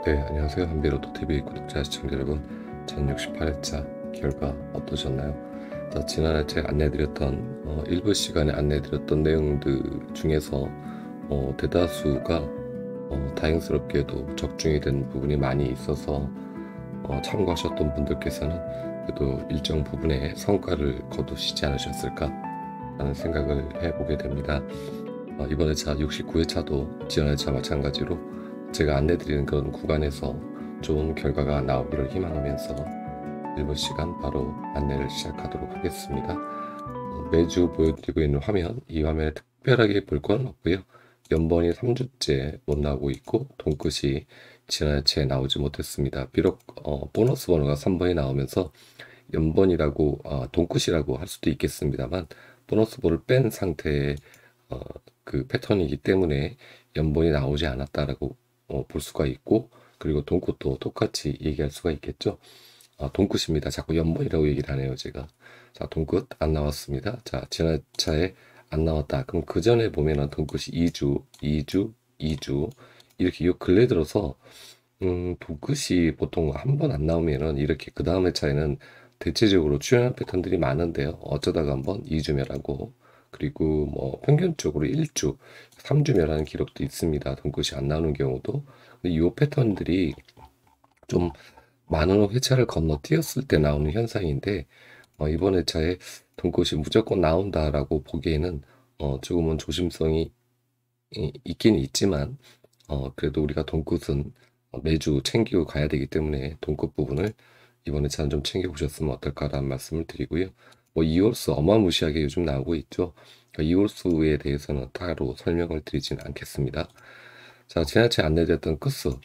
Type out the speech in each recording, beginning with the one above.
네, 안녕하세요. 한비로또TV 구독자 시청자 여러분, 1068회차 결과 어떠셨나요? 자, 지난해 제가 안내드렸던 일부 시간에 안내드렸던 내용들 중에서 대다수가 다행스럽게도 적중이 된 부분이 많이 있어서 참고하셨던 분들께서는 그래도 일정 부분의 성과를 거두시지 않으셨을까 라는 생각을 해보게 됩니다. 이번 회차 69회차도 지난 회차 마찬가지로 제가 안내드리는 그런 구간에서 좋은 결과가 나오기를 희망하면서 1분 시간 바로 안내를 시작하도록 하겠습니다. 매주 보여드리고 있는 화면, 이 화면에 특별하게 볼 건 없고요. 연번이 3주째 못 나오고 있고 돈끝이 지난 회차에 나오지 못했습니다. 비록 보너스 번호가 3번이 나오면서 연번이라고 돈끝이라고 할 수도 있겠습니다만 보너스 번호를 뺀 상태의 그 패턴이기 때문에 연번이 나오지 않았다라고 볼 수가 있고, 그리고 돈끝도 똑같이 얘기할 수가 있겠죠. 돈끝입니다. 자꾸 연번이라고 얘기를 하네요, 제가. 자, 돈끝 안 나왔습니다. 자, 지난 차에 안 나왔다. 그럼 그 전에 보면은 돈끝이 2주 이렇게 요 근래 들어서 돈끝이 보통 한 번 안 나오면은 이렇게 그 다음 회차에는 대체적으로 출연한 패턴들이 많은데요. 어쩌다가 한번 2주멸하고, 그리고 뭐 평균적으로 1주, 3주멸하는 기록도 있습니다. 돈끝이 안 나오는 경우도. 근데 이 패턴들이 좀 많은 회차를 건너뛰었을 때 나오는 현상인데, 이번 회차에 돈꽃이 무조건 나온다라고 보기에는 조금은 조심성이 있긴 있지만, 그래도 우리가 돈꽃은 매주 챙기고 가야 되기 때문에 돈꽃 부분을 이번 회차는 좀 챙겨보셨으면 어떨까라는 말씀을 드리고요. 뭐 이홀수 어마무시하게 요즘 나오고 있죠. 그러니까 이홀수에 대해서는 따로 설명을 드리지는 않겠습니다. 자, 지난주에 안내드렸던 끝수,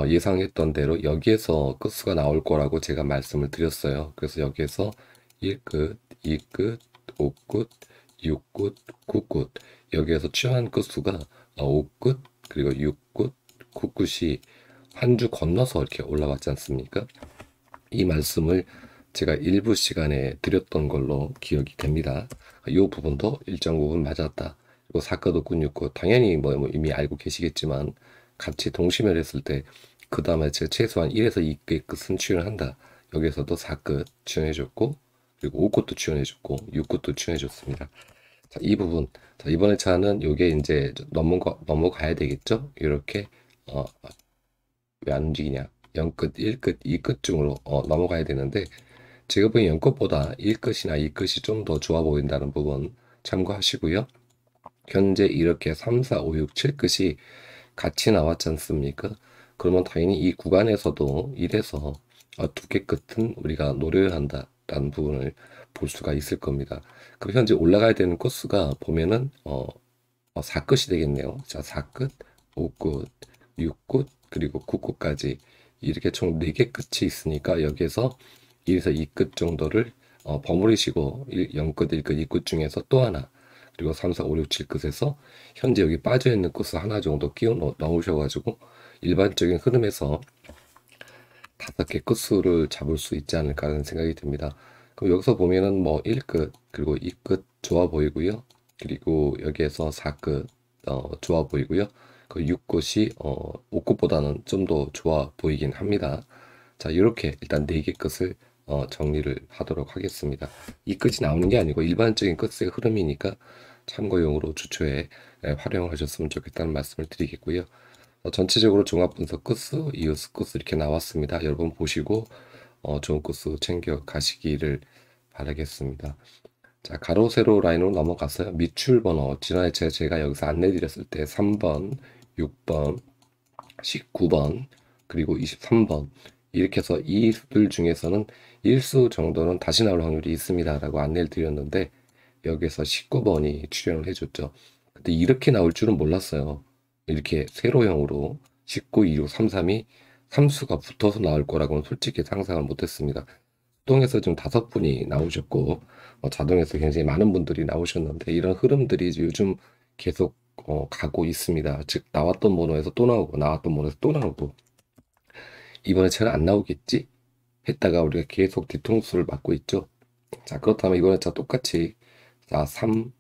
예상했던 대로 여기에서 끝수가 나올 거라고 제가 말씀을 드렸어요. 그래서 여기에서 1끝, 2끝, 5끝, 6끝, 9끝, 여기에서 취한 끝수가 5끝, 그리고 6끝, 9끝이 한 주 건너서 이렇게 올라왔지 않습니까? 이 말씀을 제가 일부 시간에 드렸던 걸로 기억이 됩니다. 이 부분도 일정 부분 맞았다. 그리고 4끝, 5끝, 6끝 당연히 뭐 이미 알고 계시겠지만 같이 동시멸했을 때 그 다음에 제가 최소한 1에서 2끝의 끝은 출연한다. 여기서도 4끝 출연해줬고, 그리고 5끝도 출연해줬고 6끝도 출연해줬습니다. 자, 이 부분, 자, 이번에 차는 요게 이제 넘어가야 되겠죠? 이렇게 왜 안 움직이냐? 0끝, 1끝, 2끝 중으로 넘어가야 되는데, 제가 보기엔 0끝보다 1끝이나 2끝이 좀 더 좋아 보인다는 부분 참고하시고요. 현재 이렇게 3, 4, 5, 6, 7끝이 같이 나왔지 않습니까? 그러면 당연히 이 구간에서도 이래서 두 개 끝은 우리가 노려야 한다라는 부분을 볼 수가 있을 겁니다. 그럼 현재 올라가야 되는 코스가 보면은 4끝이 되겠네요. 자, 4끝, 5끝, 6끝, 그리고 9끝까지 이렇게 총 4개 끝이 있으니까 여기에서 1에서 2끝 정도를 버무리시고 0끝, 1끝, 2끝 중에서 또 하나, 그리고 3, 4, 5, 6, 7끝에서 현재 여기 빠져있는 끝을 하나 정도 끼워 넣으셔가지고 일반적인 흐름에서 5개 끝수를 잡을 수 있지 않을까 하는 생각이 듭니다. 그럼 여기서 보면은 뭐 1끝, 그리고 2끝 좋아 보이고요. 그리고 여기에서 4끝 좋아 보이고요. 그 6끝이 5끝보다는 좀 더 좋아 보이긴 합니다. 자, 이렇게 일단 4개 끝을 정리를 하도록 하겠습니다. 이 끝이 나오는 게 아니고 일반적인 끝의 흐름이니까 참고용으로 주초에 활용하셨으면 좋겠다는 말씀을 드리겠고요. 전체적으로 종합분석 끝수, 이웃수 끝수 이렇게 나왔습니다. 여러분 보시고 좋은 끝수 챙겨 가시기를 바라겠습니다. 자, 가로 세로 라인으로 넘어가서요. 밑줄 번호, 지난해 제가 여기서 안내드렸을 때 3번, 6번, 19번, 그리고 23번 이렇게 해서 이 수들 중에서는 1수 정도는 다시 나올 확률이 있습니다 라고 안내를 드렸는데, 여기에서 19번이 출연을 해줬죠. 근데 이렇게 나올 줄은 몰랐어요. 이렇게 세로형으로 19, 26, 33이 3수가 붙어서 나올 거라고는 솔직히 상상을 못했습니다. 수동에서 지금 5분이 나오셨고 자동에서 굉장히 많은 분들이 나오셨는데, 이런 흐름들이 요즘 계속 가고 있습니다. 즉 나왔던 번호에서 또 나오고 나왔던 번호에서 또 나오고, 이번에 차는 안 나오겠지 했다가 우리가 계속 뒤통수를 맞고 있죠. 자, 그렇다면 이번에 차 똑같이, 자, 3,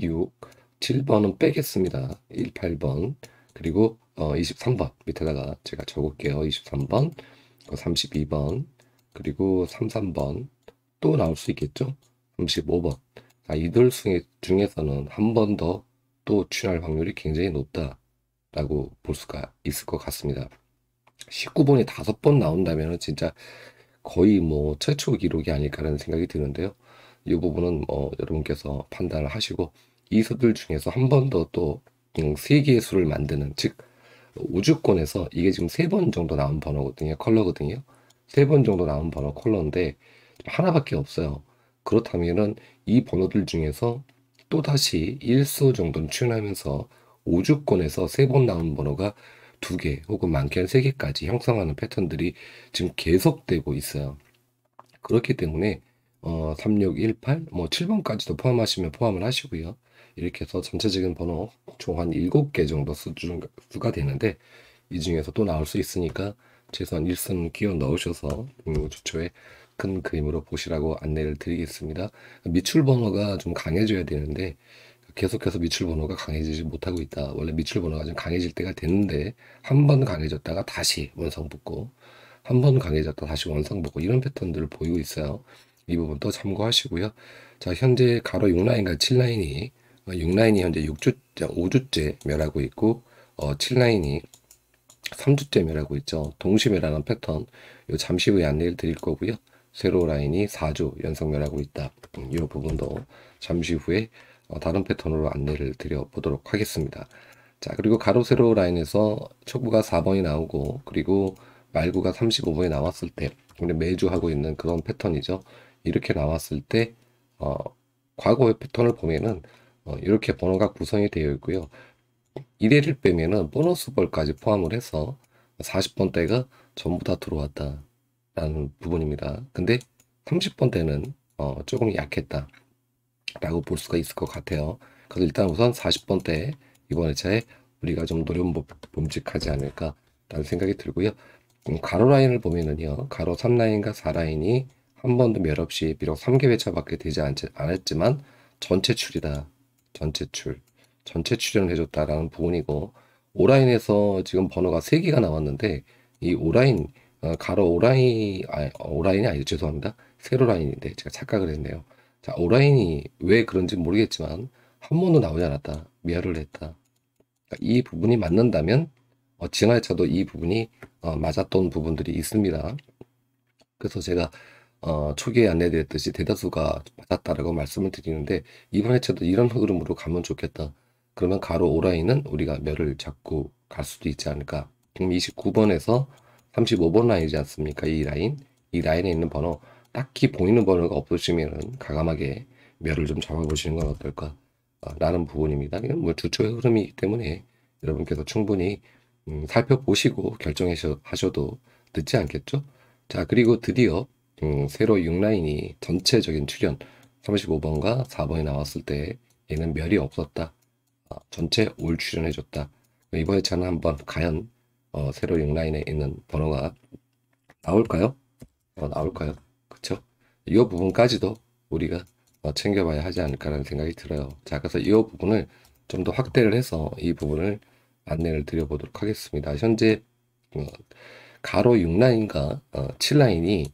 6, 7번은 빼겠습니다. 1, 8번. 그리고 23번 밑에다가 제가 적을게요. 23번, 32번, 그리고 33번 또 나올 수 있겠죠? 35번. 자, 이들 중에서는 한 번 더 또 출연할 확률이 굉장히 높다라고 볼 수가 있을 것 같습니다. 19번이 5번 나온다면 진짜 거의 뭐 최초 기록이 아닐까라는 생각이 드는데요. 이 부분은 여러분께서 판단을 하시고 이 수들 중에서 한 번 더 또 3개의 수를 만드는, 즉 우주권에서 이게 지금 3번 정도 나온 번호거든요. 컬러거든요. 3번 정도 나온 번호 컬러인데 하나밖에 없어요. 그렇다면은 이 번호들 중에서 또다시 1수 정도는 출연하면서 우주권에서 3번 나온 번호가 2개 혹은 많게는 3개까지 형성하는 패턴들이 지금 계속되고 있어요. 그렇기 때문에 3618, 뭐 7번까지도 포함하시면 포함을 하시고요. 이렇게 해서 전체적인 번호 총 한 7개 정도 수가 되는데 이 중에서 또 나올 수 있으니까 최소한 1선 끼워 넣으셔서 주초에 큰 그림으로 보시라고 안내를 드리겠습니다. 미출 번호가 좀 강해져야 되는데 계속해서 미출 번호가 강해지지 못하고 있다. 원래 미출 번호가 좀 강해질 때가 됐는데 한 번 강해졌다가 다시 원상 붙고 한 번 강해졌다 다시 원상 붙고 이런 패턴들을 보이고 있어요. 이 부분도 참고하시고요. 자, 현재 가로 6라인과 7라인이 6라인이 현재 5주째 멸하고 있고 7라인이 3주째 멸하고 있죠. 동시멸하는 패턴 요 잠시 후에 안내를 드릴 거고요. 세로 라인이 4주 연속 멸하고 있다. 이 부분도 잠시 후에 다른 패턴으로 안내를 드려 보도록 하겠습니다. 자, 그리고 가로 세로 라인에서 초구가 4번이 나오고 그리고 말구가 35번이 나왔을 때 우리 매주 하고 있는 그런 패턴이죠. 이렇게 나왔을 때 과거의 패턴을 보면은 이렇게 번호가 구성이 되어 있고요. 1회를 빼면은 보너스 벌까지 포함을 해서 40번대가 전부 다 들어왔다라는 부분입니다. 근데 30번대는 조금 약했다 라고 볼 수가 있을 것 같아요. 그래서 일단 우선 40번대 이번 회차에 우리가 좀 노려봄직하지 않을까라는 생각이 들고요. 가로 라인을 보면은요. 가로 3라인과 4라인이 한 번도 멸 없이 비록 3개 회차밖에 되지 않았지만 전체 출이다. 전체 출연을 해줬다라는 부분이고 5라인에서 지금 번호가 3개가 나왔는데 이 5라인 가로 5라인 5라인이 아니죠. 죄송합니다. 세로 라인인데 제가 착각을 했네요. 자, 5라인이 왜 그런지 모르겠지만 한 번도 나오지 않았다. 미아를 했다. 그러니까 이 부분이 맞는다면 지난해차도 이 부분이 맞았던 부분들이 있습니다. 그래서 제가 초기에 안내드렸듯이 대다수가 맞았다라고 말씀을 드리는데 이번 회차도 이런 흐름으로 가면 좋겠다. 그러면 가로 5라인은 우리가 멸을 잡고 갈 수도 있지 않을까. 그럼 29번에서 35번 라인이지 않습니까? 이 라인. 이 라인에 있는 번호 딱히 보이는 번호가 없으시면 가감하게 멸을 좀 잡아보시는 건 어떨까 라는 부분입니다. 이건 뭐 주초의 흐름이기 때문에 여러분께서 충분히 살펴보시고 결정하셔도 늦지 않겠죠? 자, 그리고 드디어 세로 6라인이 전체적인 출현 35번과 4번이 나왔을 때 얘는 멸이 없었다. 전체 올 출연해줬다. 이번 회차는 한번 과연 세로 6라인에 있는 번호가 나올까요? 나올까요? 그쵸? 이 부분까지도 우리가 챙겨봐야 하지 않을까라는 생각이 들어요. 자, 그래서 이 부분을 좀 더 확대를 해서 이 부분을 안내를 드려보도록 하겠습니다. 현재 가로 6라인과 7라인이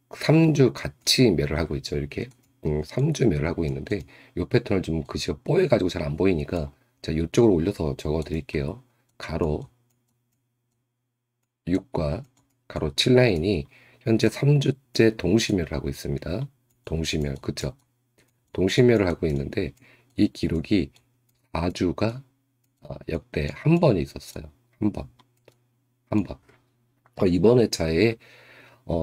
3주 같이 멸을 하고 있죠. 이렇게 3주 멸을 하고 있는데 이 패턴을 좀 글씨가 뽀해가지고 잘 안 보이니까 제가 이쪽으로 올려서 적어 드릴게요. 가로 6과 가로 7라인이 현재 3주째 동시멸을 하고 있습니다. 동시멸, 그쵸? 동시멸을 하고 있는데 이 기록이 4주가 역대 한 번이 있었어요. 한 번. 이번 회차에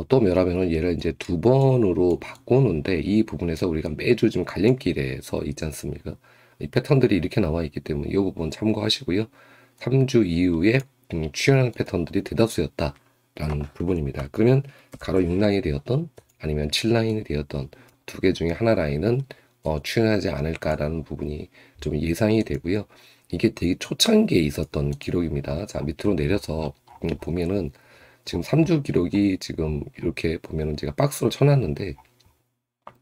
또 멸하면은 얘를 이제 2번으로 바꾸는데 이 부분에서 우리가 매주 좀 갈림길에 서 있지 않습니까? 이 패턴들이 이렇게 나와 있기 때문에 이 부분 참고하시고요. 3주 이후에 출현하는 패턴들이 대다수였다라는 부분입니다. 그러면 가로 6라인이 되었던 아니면 7라인이 되었던 2개 중에 하나 라인은 출현하지 않을까라는 부분이 좀 예상이 되고요. 이게 되게 초창기에 있었던 기록입니다. 자, 밑으로 내려서 보면은 지금 3주 기록이 지금 이렇게 보면은 제가 박스로 쳐놨는데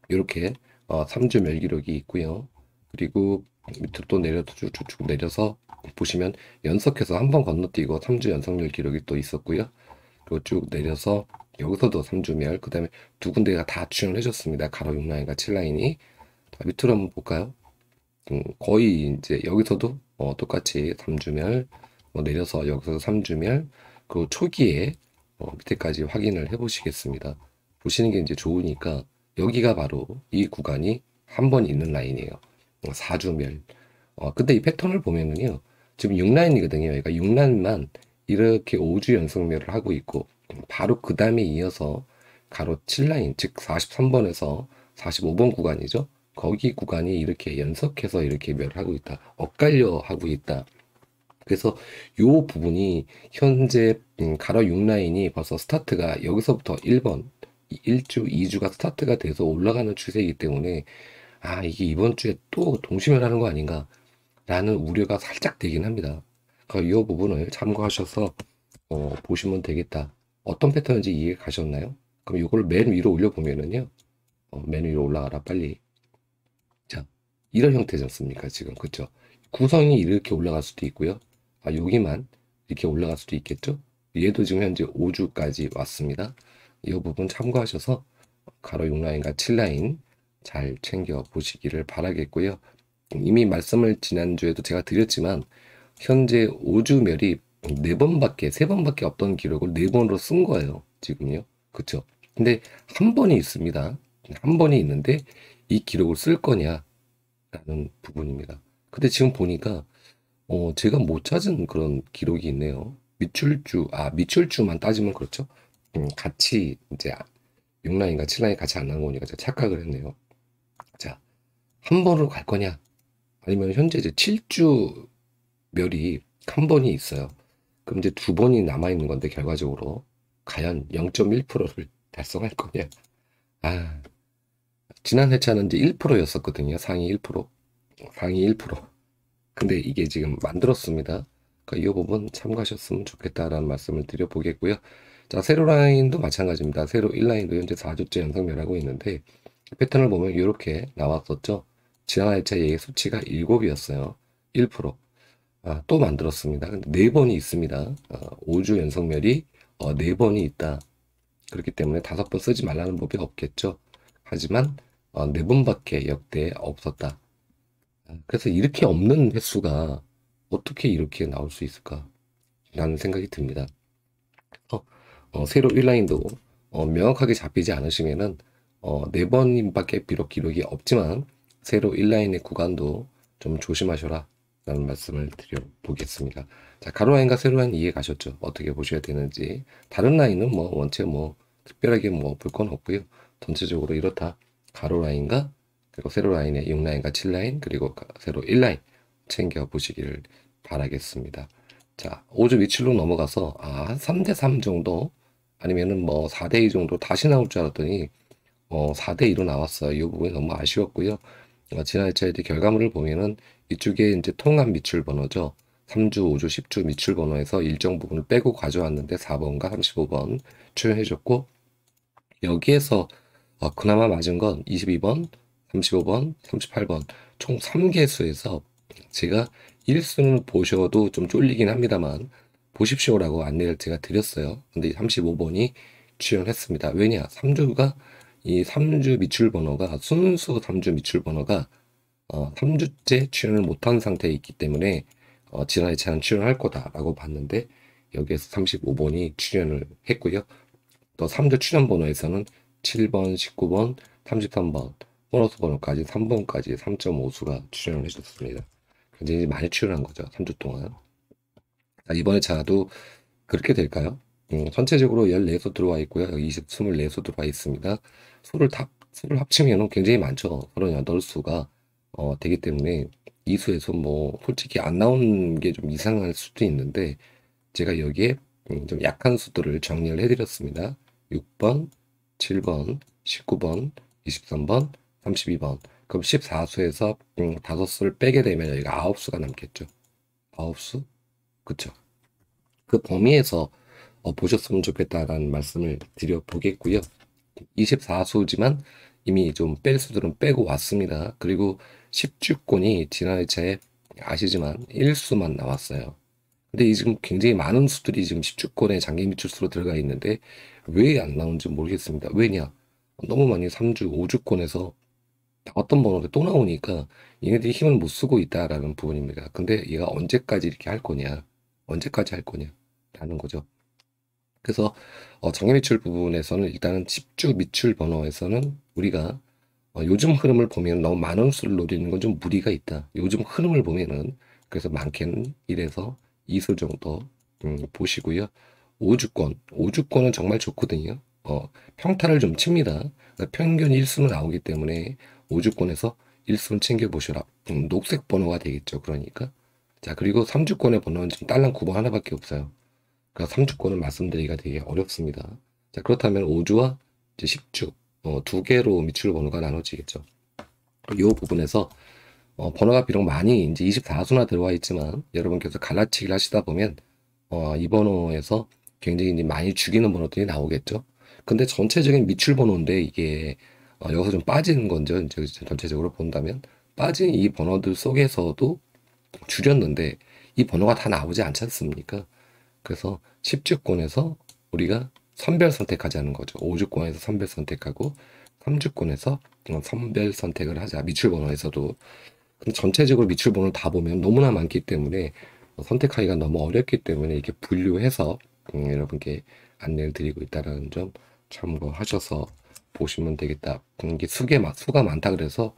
이렇게 3주 멸 기록이 있고요. 그리고 밑으로 또 쭉쭉 내려서 보시면 연속해서 한 번 건너뛰고 3주 연속멸 기록이 또 있었고요. 그리고 쭉 내려서 여기서도 3주멸, 그 다음에 두 군데가 다 출연해 줬습니다. 가로 6라인과 7라인이. 자, 밑으로 한번 볼까요? 거의 이제 여기서도 똑같이 3주멸, 내려서 여기서 3주멸, 그리고 초기에 밑에까지 확인을 해 보시겠습니다. 보시는 게 이제 좋으니까 여기가 바로 이 구간이 한 번 있는 라인이에요. 4주멸. 근데 이 패턴을 보면은요, 지금 6라인이거든요. 그러니까 6라인만 이렇게 5주 연속멸을 하고 있고, 바로 그 다음에 이어서 가로 7라인, 즉 43번에서 45번 구간이죠. 거기 구간이 이렇게 연속해서 이렇게 멸하고 있다. 엇갈려 하고 있다. 그래서 요 부분이 현재 가로 6라인이 벌써 스타트가 여기서부터 1번, 1주, 2주가 스타트가 돼서 올라가는 추세이기 때문에 이게 이번 주에 또 동시멸하는 거 아닌가 라는 우려가 살짝 되긴 합니다. 그러니까 이 부분을 참고하셔서 보시면 되겠다. 어떤 패턴인지 이해 가셨나요? 그럼 이걸 맨 위로 올려보면은요. 맨 위로 올라가라 빨리. 자, 이런 형태지 않습니까? 지금 그쵸? 구성이 이렇게 올라갈 수도 있고요. 여기만 이렇게 올라갈 수도 있겠죠? 얘도 지금 현재 5주까지 왔습니다. 이 부분 참고하셔서 가로 6라인과 7라인 잘 챙겨 보시기를 바라겠고요. 이미 말씀을 지난주에도 제가 드렸지만 현재 5주멸이 4번밖에 3번밖에 없던 기록을 4번으로 쓴 거예요. 지금요. 그쵸? 근데 한 번이 있습니다. 한 번이 있는데 이 기록을 쓸 거냐 라는 부분입니다. 근데 지금 보니까 제가 못 찾은 그런 기록이 있네요. 밑줄주만 따지면 그렇죠. 같이 이제 6라인과 7라인 같이 안 나온 거니까 제가 착각을 했네요. 자, 한 번으로 갈 거냐? 아니면 현재 이제 7주 멸이 한 번이 있어요. 그럼 이제 두 번이 남아있는 건데 결과적으로 과연 0.1%를 달성할 거냐? 지난 회차는 이제 1%였었거든요. 상위 1%. 상위 1%. 근데 이게 지금 만들었습니다. 그러니까 이 부분 참고하셨으면 좋겠다라는 말씀을 드려보겠고요. 자, 세로 라인도 마찬가지입니다. 세로 1라인도 현재 4주째 연속멸하고 있는데 패턴을 보면 이렇게 나왔었죠. 지난 회차의 수치가 7이었어요. 1%. 또 만들었습니다. 근데 4번이 있습니다. 5주 연속멸이 4번이 있다. 그렇기 때문에 5번 쓰지 말라는 법이 없겠죠. 하지만 4번밖에 역대 없었다. 그래서 이렇게 없는 횟수가 어떻게 이렇게 나올 수 있을까? 라는 생각이 듭니다. 세로 1라인도 명확하게 잡히지 않으시면은 4번밖에 비록 기록이 없지만 세로 1라인의 구간도 좀 조심하셔라 라는 말씀을 드려보겠습니다. 자, 가로 라인과 세로 라인 이해 가셨죠? 어떻게 보셔야 되는지. 다른 라인은 원체 특별하게 볼 건 없고요. 전체적으로 이렇다. 가로 라인과 그리고 세로 라인의 6라인과 7라인 그리고 세로 1라인 챙겨 보시기를 바라겠습니다. 자, 5주 밑줄로 넘어가서 한 3대3 정도 아니면은 4대2 정도 다시 나올 줄 알았더니 4대2로 나왔어요. 이 부분이 너무 아쉬웠고요. 지난 회차의 결과물을 보면은 이쪽에 이제 통합 밑줄 번호죠. 3주, 5주, 10주 밑줄 번호에서 일정 부분을 빼고 가져왔는데 4번과 35번 출연해줬고 여기에서 그나마 맞은 건 22번, 35번, 38번 총 3개수에서 제가 1수는 보셔도 좀 쫄리긴 합니다만 보십시오라고 안내를 제가 드렸어요. 근데 35번이 출연했습니다. 왜냐? 3주가 이 3주 밑줄 번호가 순수 3주 밑줄 번호가 3주째 출연을 못한 상태에 있기 때문에 지난 회차는 출연할 거다라고 봤는데 여기에서 35번이 출연을 했고요. 또 3주 출연 번호에서는 7번, 19번, 33번 보너스 번호까지 3번까지 3.5수가 출연을 해줬습니다. 굉장히 많이 출연한 거죠. 3주 동안. 이번에 차도 그렇게 될까요? 전체적으로 14수 들어와 있고요. 여기 24수 들어와 있습니다. 수를 합치면 굉장히 많죠. 38수가 되기 때문에 이 수에서 솔직히 안 나오는 게 좀 이상할 수도 있는데 제가 여기에 좀 약한 수들을 정리를 해드렸습니다. 6번, 7번, 19번, 23번, 32번. 그럼 14수에서 5수를 빼게 되면 여기가 9수가 남겠죠. 9수? 그쵸. 그 범위에서 보셨으면 좋겠다라는 말씀을 드려보겠고요. 24수지만 이미 좀 뺄 수들은 빼고 왔습니다. 그리고 10주권이 지난 회차에 아시지만 일수만 나왔어요. 근데 이 지금 굉장히 많은 수들이 지금 10주권의 장기 미출수로 들어가 있는데 왜 안 나오는지 모르겠습니다. 왜냐? 너무 많이 3주, 5주권에서 어떤 번호가 또 나오니까 얘네들이 힘을 못 쓰고 있다라는 부분입니다. 근데 얘가 언제까지 이렇게 할 거냐? 언제까지 할 거냐? 라는 거죠. 그래서 장기 미출 부분에서는 일단은 10주 미출 번호에서는 우리가 요즘 흐름을 보면 너무 많은 수를 노리는 건 좀 무리가 있다. 요즘 흐름을 보면은 그래서 많게는 1에서 2수 정도 보시고요. 5주권은 정말 좋거든요. 평타를 좀 칩니다. 그러니까 평균 1수는 나오기 때문에 5주권에서 1수는 챙겨보시라. 녹색 번호가 되겠죠. 그러니까. 자, 그리고 3주권의 번호는 지금 딸랑 9번 하나밖에 없어요. 그래서 3주권은 말씀드리기가 되게 어렵습니다. 자, 그렇다면 5주와 이제 10주, 두 개로 미출 번호가 나눠지겠죠. 이 부분에서 번호가 비록 많이 이제 24수나 들어와 있지만 여러분께서 갈라치기를 하시다 보면 이 번호에서 굉장히 이제 많이 죽이는 번호들이 나오겠죠. 근데 전체적인 미출 번호인데 이게 여기서 좀 빠지는 건죠. 이제 전체적으로 본다면 빠진 이 번호들 속에서도 줄였는데 이 번호가 다 나오지 않지 않습니까? 그래서 10주권에서 우리가 선별 선택하자는 거죠. 5주권에서 선별 선택하고 3주권에서 선별 선택을 하자. 미출 번호에서도. 근데 전체적으로 미출 번호를 다 보면 너무나 많기 때문에 선택하기가 너무 어렵기 때문에 이렇게 분류해서 여러분께 안내를 드리고 있다는 점 참고하셔서 보시면 되겠다. 이게 수가 많다 그래서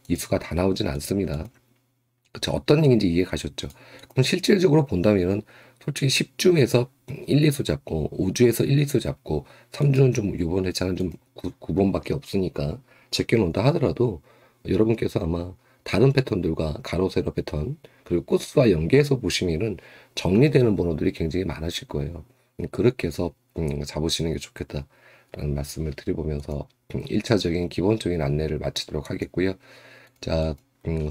이 수가 다 나오진 않습니다. 그쵸? 어떤 얘기인지 이해 가셨죠? 그럼 실질적으로 본다면은 솔직히 10주에서 1, 2수 잡고 5주에서 1, 2수 잡고 3주는 좀 이번 회차는 좀 9번밖에 없으니까 제껴놓는다 하더라도 여러분께서 아마 다른 패턴들과 가로 세로 패턴 그리고 꽃수와 연계해서 보시면은 정리되는 번호들이 굉장히 많으실 거예요. 그렇게 해서 잡으시는 게 좋겠다라는 말씀을 드려보면서 1차적인 기본적인 안내를 마치도록 하겠고요. 자,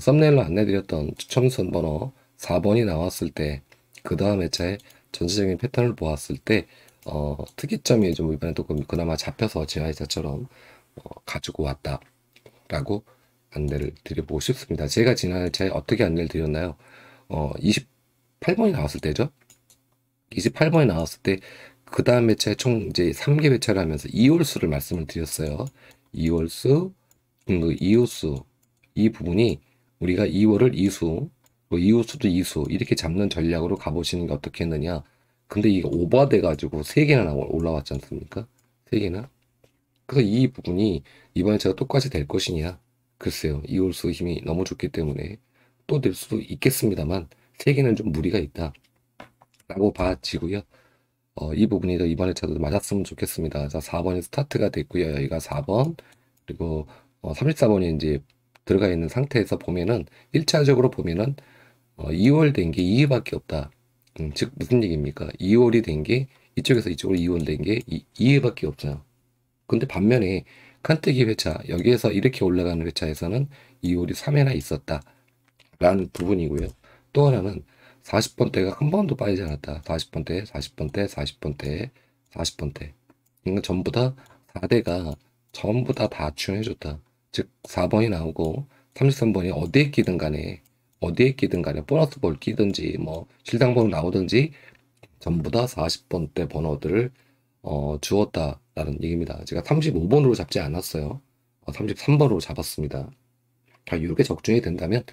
썸네일로 안내드렸던 추첨선 번호 4번이 나왔을 때, 그 다음 회차의 전체적인 패턴을 보았을 때, 특이점이 좀 이번에 또 그나마 잡혀서 지난회차처럼 가지고 왔다라고 안내를 드려보고 싶습니다. 제가 지난 회차에 어떻게 안내를 드렸나요? 28번이 나왔을 때죠? 28번이 나왔을 때, 그 다음 회차에 총 이제 3개 회차를 하면서 2홀수를 말씀을 드렸어요. 2홀수, 그 이호수, 이 부분이 우리가 2월을 이수, 뭐 이호수도 이수 이렇게 잡는 전략으로 가보시는 게 어떻겠느냐. 근데 이게 오버돼 가지고 3개나 올라왔지 않습니까? 3개나. 그래서 이 부분이 이번에 제가 똑같이 될 것이냐. 글쎄요. 이홀수 힘이 너무 좋기 때문에 또 될 수도 있겠습니다만 3개는 좀 무리가 있다. 라고 봐지고요. 이 부분이 더 이번에 저도 맞았으면 좋겠습니다. 자, 4번이 스타트가 됐고요. 여기가 4번. 그리고 34번이 이제 들어가 있는 상태에서 보면은 1차적으로 보면은 2월 된 게 2회밖에 없다. 즉 무슨 얘기입니까? 2월이 된 게 이쪽에서 이쪽으로 2월 된 게 2회밖에 없어요. 근데 반면에 칸뜨기 회차 여기에서 이렇게 올라가는 회차에서는 2월이 3회나 있었다. 라는 부분이고요. 또 하나는 40번대가 한 번도 빠지지 않았다. 40번대, 40번대, 40번대, 40번대. 이건 전부 다 4대가 전부 다 추천해줬다. 즉 4번이 나오고 33번이 어디에 끼든 간에 보너스 볼 끼든지 뭐 실당 번호 나오든지 전부 다 40번대 번호들을 주었다라는 얘기입니다. 제가 35번으로 잡지 않았어요. 33번으로 잡았습니다. 이렇게 적중이 된다면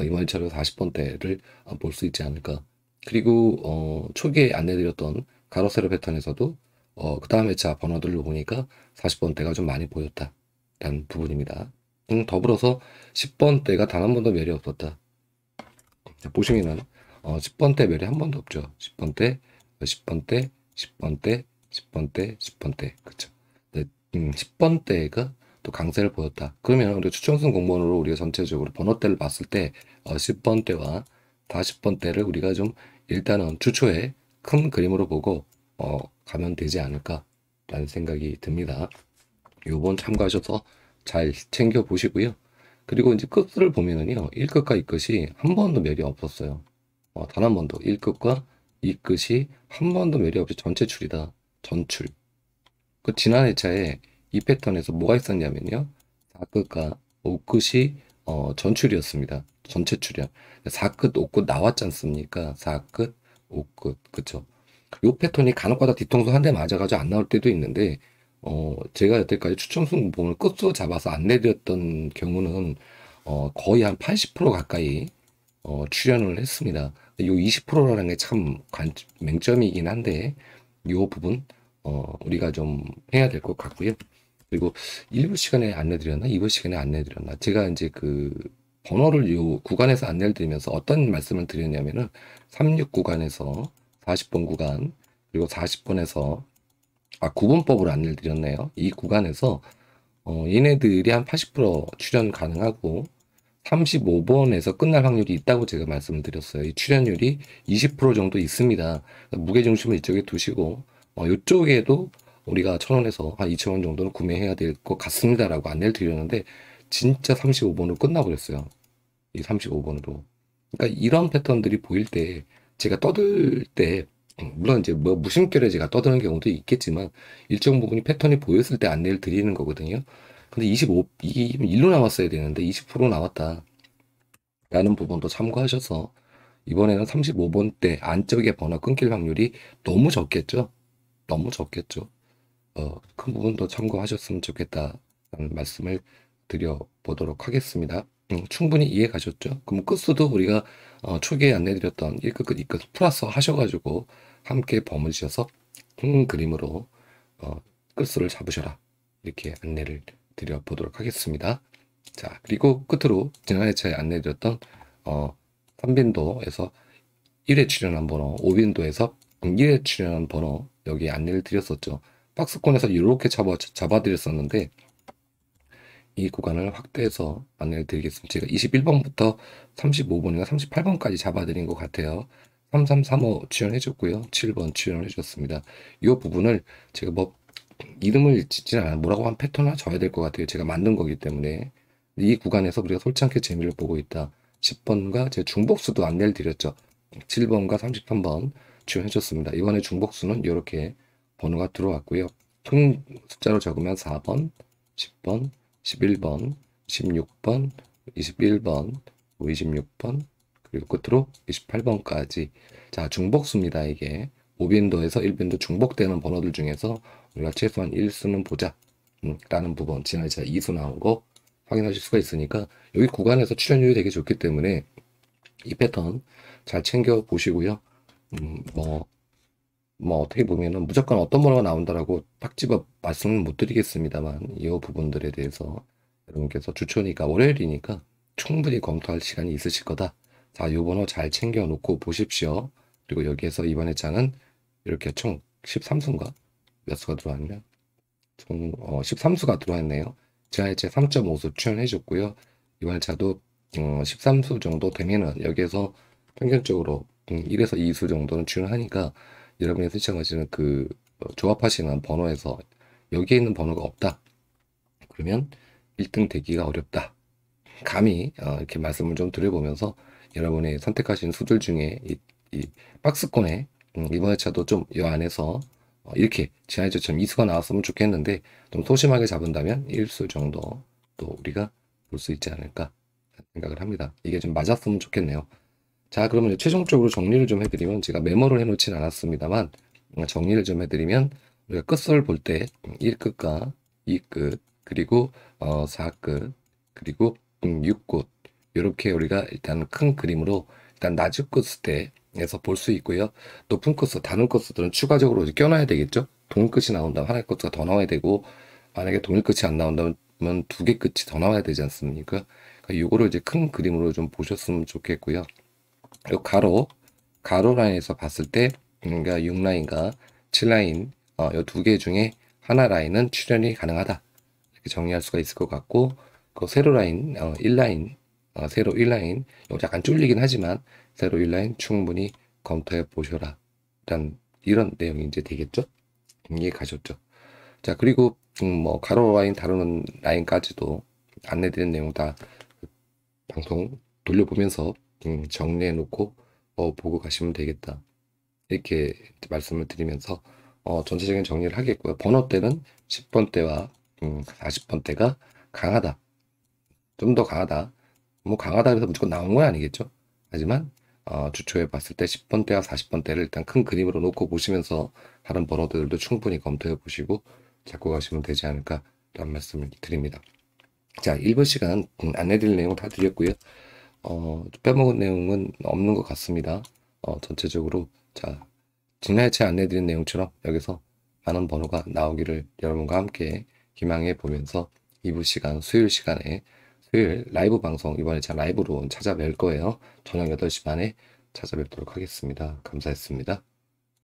이번처럼 40번대를 볼 수 있지 않을까. 그리고 초기에 안내드렸던 가로 세로 패턴에서도 그 다음 회차 번호들을 보니까 40번대가 좀 많이 보였다라는 부분입니다. 더불어서 10번대가 단 한 번도 멸이 없었다. 자, 보시면은 10번대 멸이 한 번도 없죠. 10번대, 10번대, 10번대, 10번대, 10번대. 그쵸. 10번대가 또 강세를 보였다. 그러면 우리 추천순 공무원으로 우리가 전체적으로 번호대를 봤을 때 10번대와 40번대를 우리가 좀 일단은 주초에 큰 그림으로 보고 가면 되지 않을까라는 생각이 듭니다. 요번 참고하셔서 잘 챙겨 보시고요. 그리고 이제 끝을 보면은요, 1끝과 2끝이 한 번도 멸이 없었어요. 단 한 번도 1끝과 2끝이 한 번도 멸이 없이 전체출이다. 전출. 그 지난 회차에 이 패턴에서 뭐가 있었냐면요. 4끝과 5끝이 전출이었습니다. 전체 출연. 4끝, 5끝 나왔지 않습니까? 4끝, 5끝. 그쵸. 요 패턴이 간혹가다 뒤통수 한 대 맞아가지고 안 나올 때도 있는데, 제가 여태까지 추첨 승부를 끝으로 잡아서 안 내드렸던 경우는, 거의 한 80% 가까이, 출연을 했습니다. 요 20%라는 게 참 맹점이긴 한데, 요 부분, 우리가 좀 해야 될 것 같고요. 그리고 1부 시간에 안내드렸나? 2부 시간에 안내드렸나? 제가 이제 그 번호를 요 구간에서 안내를 드리면서 어떤 말씀을 드렸냐면은 36 구간에서 40번 구간, 그리고 40번에서 9번법으로 안내를 드렸네요. 이 구간에서 얘네들이 한 80% 출연 가능하고 35번에서 끝날 확률이 있다고 제가 말씀을 드렸어요. 이 출연율이 20% 정도 있습니다. 무게중심을 이쪽에 두시고 이쪽에도 우리가 1,000원에서 한 2,000원 정도는 구매해야 될 것 같습니다라고 안내를 드렸는데 진짜 35번으로 끝나버렸어요. 이 35번으로. 그러니까 이런 패턴들이 보일 때 제가 떠들 때 물론 이제 뭐 무심결에 제가 떠드는 경우도 있겠지만 일정 부분이 패턴이 보였을 때 안내를 드리는 거거든요. 근데 2 1로 나왔어야 되는데 20% 나왔다. 라는 부분도 참고하셔서 이번에는 35번대 안쪽에 번호 끊길 확률이 너무 적겠죠? 너무 적겠죠? 큰 부분도 참고하셨으면 좋겠다라는 말씀을 드려보도록 하겠습니다. 충분히 이해 가셨죠? 그럼 끝수도 우리가 초기에 안내드렸던 1끝, 끝, 2끝 플러스 하셔가지고 함께 버무리셔서 큰 그림으로 끝수를 잡으셔라. 이렇게 안내를 드려보도록 하겠습니다. 자, 그리고 끝으로 지난 회차에 안내드렸던 3빈도에서 1회 출연한 번호, 5빈도에서 1회 출연한 번호 여기 안내를 드렸었죠. 박스권에서 이렇게 잡아드렸었는데 이 구간을 확대해서 안내를 드리겠습니다. 제가 21번부터 35번이나 38번까지 잡아드린 것 같아요. 3335 출연해줬고요. 7번 출연해줬습니다. 이 부분을 제가 뭐 이름을 짓지는 않아요. 뭐라고 한 패턴 하나 줘야 될 것 같아요. 제가 만든 거기 때문에. 이 구간에서 우리가 솔직하게 재미를 보고 있다. 10번과 제 중복수도 안내를 드렸죠. 7번과 33번 출연해줬습니다. 이번에 중복수는 이렇게 번호가 들어왔고요. 큰 숫자로 적으면 4번, 10번, 11번, 16번, 21번, 26번, 그리고 끝으로 28번까지. 자, 중복수입니다. 이게 5빈도에서 1빈도 중복되는 번호들 중에서 우리가 최소한 1수는 보자 라는 부분, 지난해 제가 2수 나온 거 확인하실 수가 있으니까 여기 구간에서 출연율이 되게 좋기 때문에 이 패턴 잘 챙겨 보시고요. 어떻게 보면은 무조건 어떤 번호가 나온다라고 딱 집어 말씀은 못 드리겠습니다만 이 부분들에 대해서 여러분께서 주초니까 월요일이니까 충분히 검토할 시간이 있으실 거다. 자, 요 번호 잘 챙겨 놓고 보십시오. 그리고 여기에서 이번 회장은 이렇게 총 13수인가? 몇 수가 들어왔냐? 총 13수가 들어왔네요. 지난해째 3.5수 출연해줬고요. 이번 회차도 13수 정도 되면은 여기에서 평균적으로 1에서 2수 정도는 출연하니까 여러분이 설정하시는 그 조합하시는 번호에서 여기에 있는 번호가 없다. 그러면 1등 되기가 어렵다. 감히 이렇게 말씀을 좀 드려보면서 여러분이 선택하신 수들 중에 이 박스권에 이번 회차도 좀 이 안에서 이렇게 지난주처럼 2수가 나왔으면 좋겠는데 좀 소심하게 잡은다면 1수 정도 또 우리가 볼 수 있지 않을까 생각을 합니다. 이게 좀 맞았으면 좋겠네요. 자, 그러면 최종적으로 정리를 좀 해드리면 제가 메모를 해놓진 않았습니다만 정리를 좀 해드리면 우리가 끝을 볼 때 1끝과 2끝 그리고 4끝 그리고 6끝 이렇게 우리가 일단 큰 그림으로 일단 낮은 끝에서 볼 수 있고요. 높은 끝, 다른 끝들은 추가적으로 껴놔야 되겠죠. 동일 끝이 나온다면 하나의 끝가 더 나와야 되고 만약에 동일 끝이 안 나온다면 두 개 끝이 더 나와야 되지 않습니까? 그러니까 이거를 이제 큰 그림으로 좀 보셨으면 좋겠고요. 요 가로 라인에서 봤을 때 그러니까 6라인과 7라인 이 두 개 중에 하나 라인은 출연이 가능하다. 이렇게 정리할 수가 있을 것 같고 그 세로 라인 1라인 세로 1라인 약간 쫄리긴 하지만 세로 1라인 충분히 검토해 보셔라. 이런 내용이 이제 되겠죠? 이해 가셨죠? 자, 그리고 뭐 가로 라인 다루는 라인까지도 안내드린 내용 다 방송 돌려보면서 정리해 놓고 보고 가시면 되겠다. 이렇게 말씀을 드리면서 전체적인 정리를 하겠고요. 번호대는 10번대와 40번대가 강하다. 좀 더 강하다. 뭐 강하다 해서 무조건 나온 건 아니겠죠. 하지만 주초에 봤을 때 10번대와 40번대를 일단 큰 그림으로 놓고 보시면서 다른 번호들도 충분히 검토해 보시고 잡고 가시면 되지 않을까라는 말씀을 드립니다. 자, 1번 시간 안내드릴 내용 다 드렸고요. 빼먹은 내용은 없는 것 같습니다. 전체적으로 자, 직나해체 안내드린 내용처럼 여기서 많은 번호가 나오기를 여러분과 함께 희망해 보면서 2부 시간 수요일 시간에 수요일 라이브 방송 이번에 제가 라이브로 찾아뵐 거예요. 저녁 8시 반에 찾아뵙도록 하겠습니다. 감사했습니다.